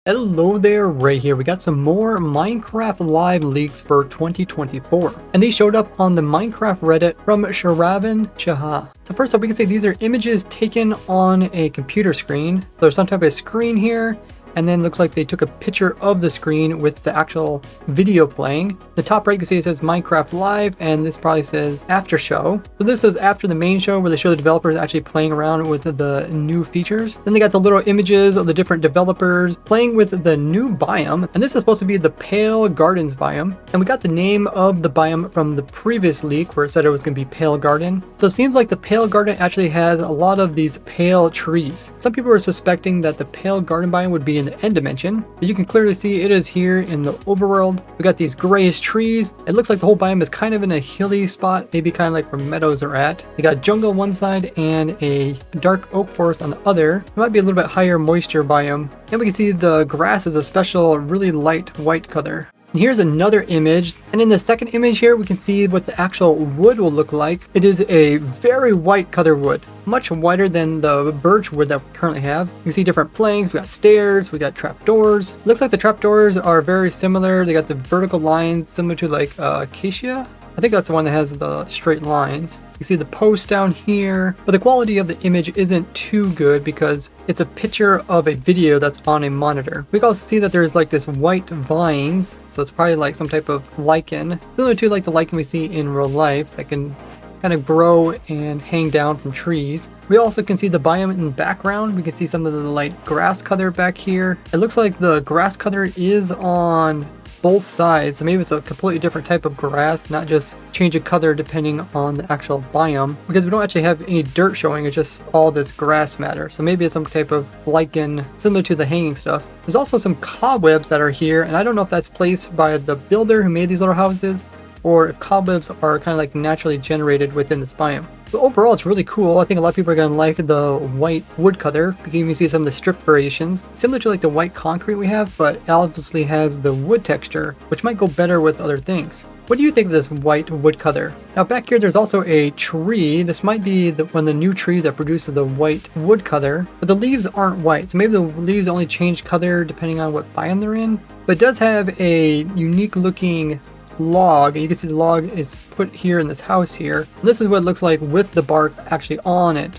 Hello there, Ray here. We got some more Minecraft Live leaks for 2024. And these showed up on the Minecraft Reddit from Sharavan Chaha. So first up, we can see these are images taken on a computer screen. So there's some type of screen here, and then looks like they took a picture of the screen with the actual video playing. The top right, you can see it says Minecraft Live, and this probably says after show. So this is after the main show where they show the developers actually playing around with the new features. Then they got the little images of the different developers playing with the new biome, and this is supposed to be the Pale Gardens biome. And we got the name of the biome from the previous leak where it said it was going to be Pale Garden. So it seems like the Pale Garden actually has a lot of these pale trees. Some people were suspecting that the Pale Garden biome would be in the end dimension, but you can clearly see it is here in the overworld. We got these grayish trees. It looks like the whole biome is kind of in a hilly spot, maybe kind of like where meadows are at. You got jungle on one side and a dark oak forest on the other. It might be a little bit higher moisture biome. And we can see the grass is a special really light white color. And here's another image, and in the second image here we can see what the actual wood will look like. It is a very white color wood, much whiter than the birch wood that we currently have. You can see different planks, we got stairs, we got trapdoors. Looks like the trapdoors are very similar. They got the vertical lines similar to like acacia. I think that's the one that has the straight lines. You see the post down here, but the quality of the image isn't too good because it's a picture of a video that's on a monitor. We can also see that there's like this white vines, so it's probably like some type of lichen, similar to like the lichen we see in real life that can kind of grow and hang down from trees. We also can see the biome in the background. We can see some of the light grass color back here. It looks like the grass color is on both sides, so maybe it's a completely different type of grass, not just change of color depending on the actual biome, because we don't actually have any dirt showing. It's just all this grass matter, so maybe it's some type of lichen similar to the hanging stuff. There's also some cobwebs that are here, and I don't know if that's placed by the builder who made these little houses or if cobwebs are kind of like naturally generated within this biome. But overall, it's really cool. I think a lot of people are going to like the white wood color. You can even see some of the strip variations, similar to like the white concrete we have, but it obviously has the wood texture, which might go better with other things. What do you think of this white wood color? Now back here, there's also a tree. This might be one of the new trees that produces the white wood color, but the leaves aren't white. So maybe the leaves only change color depending on what biome they're in, but it does have a unique looking log. You can see the log is put here in this house here. This is what it looks like with the bark actually on it.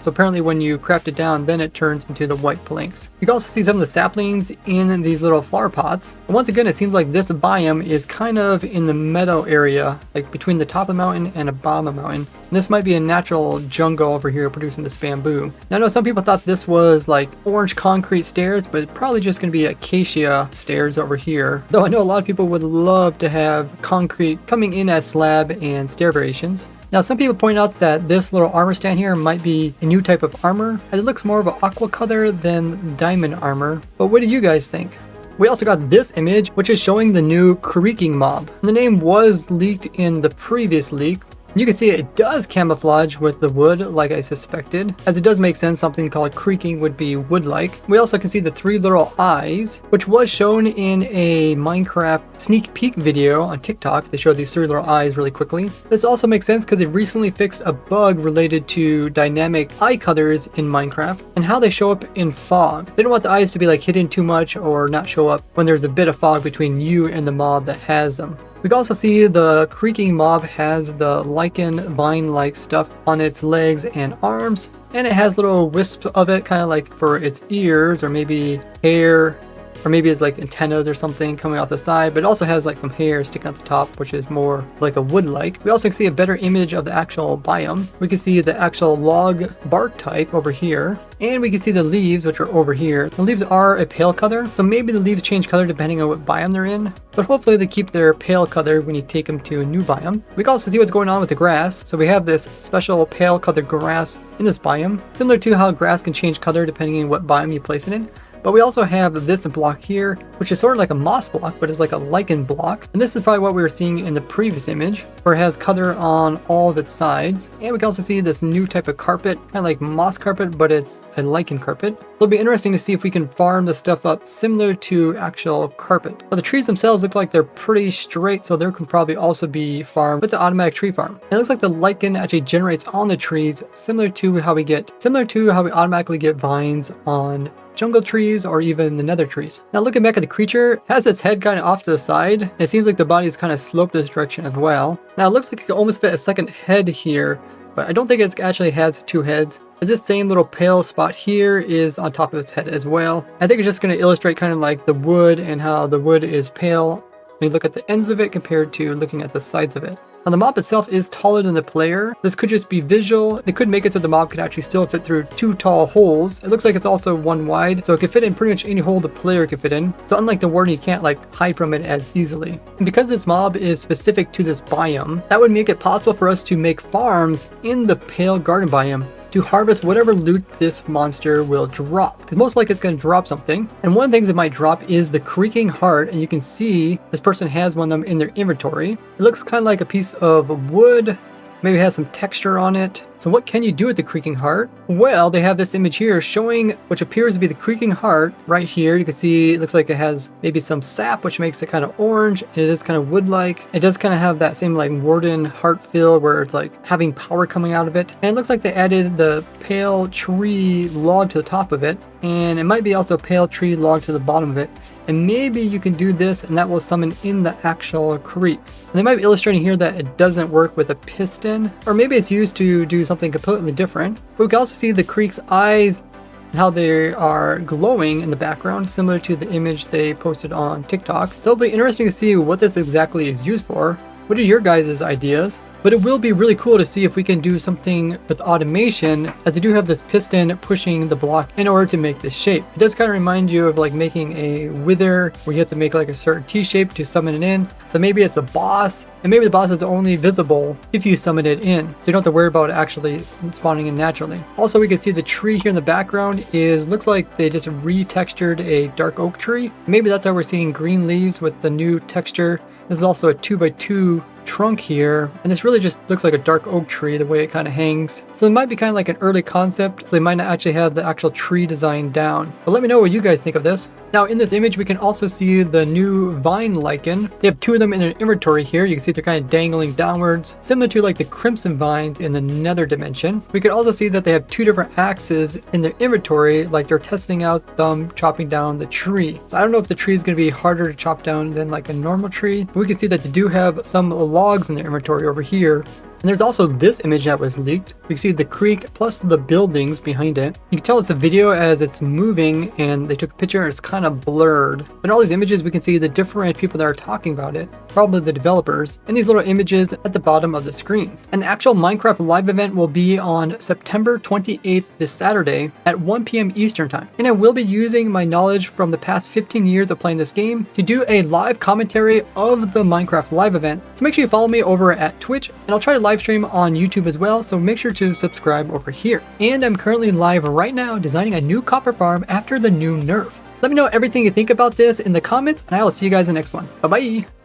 So apparently when you craft it down, then it turns into the white planks. You can also see some of the saplings in these little flower pots. And once again, it seems like this biome is kind of in the meadow area, like between the top of the mountain and a bottom of the mountain. And this might be a natural jungle over here producing this bamboo. Now I know some people thought this was like orange concrete stairs, but it's probably just going to be acacia stairs over here. Though I know a lot of people would love to have concrete coming in as slab and stair variations. Now some people point out that this little armor stand here might be a new type of armor, as it looks more of an aqua color than diamond armor. But what do you guys think? We also got this image, which is showing the new creaking mob. And the name was leaked in the previous leak. You can see it does camouflage with the wood like I suspected, as it does make sense something called creaking would be wood-like. We also can see the three little eyes, which was shown in a Minecraft sneak peek video on TikTok. They showed these three little eyes really quickly. This also makes sense because they recently fixed a bug related to dynamic eye colors in Minecraft and how they show up in fog. They don't want the eyes to be like hidden too much or not show up when there's a bit of fog between you and the mob that has them. We can also see the creaking mob has the lichen vine-like stuff on its legs and arms, and it has little wisps of it kind of like for its ears or maybe hair, or maybe it's like antennas or something coming out the side, but it also has like some hair sticking out the top, which is more like a wood-like. We also can see a better image of the actual biome. We can see the actual log bark type over here, and we can see the leaves, which are over here. The leaves are a pale color, so maybe the leaves change color depending on what biome they're in, but hopefully they keep their pale color when you take them to a new biome. We can also see what's going on with the grass. So we have this special pale colored grass in this biome, similar to how grass can change color depending on what biome you place it in. But we also have this block here, which is sort of like a moss block, but it's like a lichen block. And this is probably what we were seeing in the previous image, where it has color on all of its sides. And we can also see this new type of carpet, kind of like moss carpet, but it's a lichen carpet. It'll be interesting to see if we can farm the stuff up similar to actual carpet. But the trees themselves look like they're pretty straight, so there can probably also be farmed with the automatic tree farm. And it looks like the lichen actually generates on the trees, similar to how we automatically get vines on jungle trees or even the nether trees. Now looking back at the creature, it has its head kind of off to the side, and it seems like the body is kind of sloped this direction as well. Now it looks like it could almost fit a second head here, but I don't think it actually has two heads, as this same little pale spot here is on top of its head as well. I think it's just going to illustrate kind of like the wood and how the wood is pale when you look at the ends of it compared to looking at the sides of it. Now the mob itself is taller than the player. This could just be visual. They could make it so the mob could actually still fit through two tall holes. It looks like it's also one wide, so it can fit in pretty much any hole the player can fit in. So unlike the warden, you can't like hide from it as easily. And because this mob is specific to this biome, that would make it possible for us to make farms in the pale garden biome to harvest whatever loot this monster will drop, because most likely it's going to drop something. And one of the things it might drop is the creaking heart, and you can see this person has one of them in their inventory. It looks kind of like a piece of wood, maybe it has some texture on it. So what can you do with the creaking heart? Well, they have this image here showing which appears to be the creaking heart right here. You can see it looks like it has maybe some sap, which makes it kind of orange. It is kind of wood-like. It does kind of have that same like warden heart feel where it's like having power coming out of it. And it looks like they added the pale tree log to the top of it. And it might be also a pale tree log to the bottom of it. And maybe you can do this and that will summon in the actual creek. And they might be illustrating here that it doesn't work with a piston, or maybe it's used to do something completely different. But we can also see the creek's eyes and how they are glowing in the background, similar to the image they posted on TikTok. So it'll be interesting to see what this exactly is used for. What are your guys' ideas? But it will be really cool to see if we can do something with automation, as they do have this piston pushing the block in order to make this shape. It does kind of remind you of like making a wither where you have to make like a certain T-shape to summon it in. So maybe it's a boss, and maybe the boss is only visible if you summon it in, so you don't have to worry about it actually spawning in naturally. Also, we can see the tree here in the background looks like they just retextured a dark oak tree. Maybe that's why we're seeing green leaves with the new texture. This is also a 2x2 trunk here, and this really just looks like a dark oak tree the way it kind of hangs. So it might be kind of like an early concept, so they might not actually have the actual tree design down. But let me know what you guys think of this. Now in this image we can also see the new vine lichen. They have two of them in their inventory here. You can see they're kind of dangling downwards, similar to like the crimson vines in the nether dimension. We could also see that they have two different axes in their inventory, like they're testing out them chopping down the tree. So I don't know if the tree is going to be harder to chop down than like a normal tree, but we can see that they do have some logs in their inventory over here. And there's also this image that was leaked. You can see the creek plus the buildings behind it. You can tell it's a video as it's moving, and they took a picture and it's kind of blurred. But in all these images we can see the different people that are talking about it, probably the developers, and these little images at the bottom of the screen. And the actual Minecraft live event will be on September 28th, this Saturday at 1 p.m. Eastern time. And I will be using my knowledge from the past 15 years of playing this game to do a live commentary of the Minecraft live event. So make sure you follow me over at Twitch, and I'll try to live stream on YouTube as well, so make sure to subscribe over here. And I'm currently live right now designing a new copper farm after the new nerf. Let me know everything you think about this in the comments, and I will see you guys in the next one. Bye bye.